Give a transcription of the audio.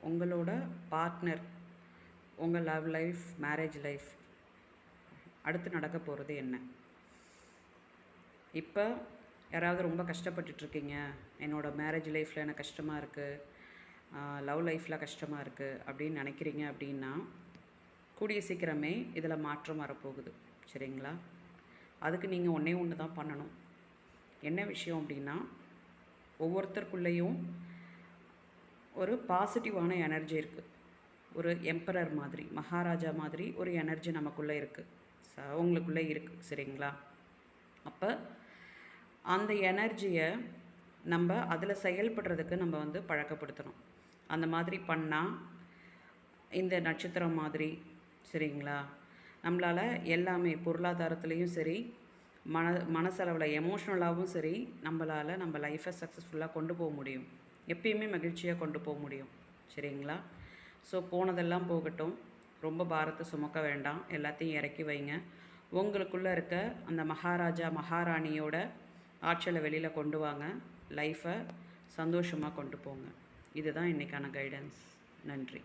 உங்களோட பார்ட்னர், உங்கள் love life, marriage life அடுத்து நடக்க போகிறது என்ன? இப்போ யாராவது ரொம்ப கஷ்டப்பட்டுட்ருக்கீங்க, என்னோடய மேரேஜ் லைஃப்பில் எனக்கு கஷ்டமாக இருக்குது, லவ் லைஃப்பில் கஷ்டமாக இருக்குது அப்படின்னு நினைக்கிறீங்க அப்படின்னா, கூடிய சீக்கிரமே இதில் மாற்றம் வரப்போகுது. சரிங்களா? அதுக்கு நீங்கள் ஒன்றே ஒன்று தான் பண்ணணும். என்ன விஷயம் அப்படின்னா, ஒவ்வொருத்தருக்குள்ளேயும் ஒரு பாசிட்டிவான எனர்ஜி இருக்குது. ஒரு எம்பரர் மாதிரி, மகாராஜா மாதிரி ஒரு எனர்ஜி நமக்குள்ளே இருக்குது, உங்களுக்குள்ளே இருக்குது. சரிங்களா? அப்போ அந்த எனர்ஜியை நம்ம அதில் செயல்படுறதுக்கு நம்ம வந்து பழக்கப்படுத்தணும். அந்த மாதிரி பண்ணால் இந்த நட்சத்திரம் மாதிரி, சரிங்களா, நம்மளால் எல்லாமே பொருளாதாரத்துலேயும் சரி, மனசளவில் எமோஷ்னலாகவும் சரி, நம்மளால் நம்ம லைஃப்பை சக்ஸஸ்ஃபுல்லாக கொண்டு போக முடியும். எப்பயுமே மகிழ்ச்சியாக கொண்டு போக முடியும். சரிங்களா? ஸோ போனதெல்லாம் போகட்டும், ரொம்ப பாரத்தை சுமக்க வேண்டாம், எல்லாத்தையும் இறக்கி வைங்க. உங்களுக்குள்ளே இருக்க அந்த மகாராஜா மகாராணியோட ஆற்றலை வெளியில் கொண்டு வாங்க, லைஃப்பை சந்தோஷமாக கொண்டு போங்க. இதுதான் இன்றைக்கான கைடன்ஸ். நன்றி.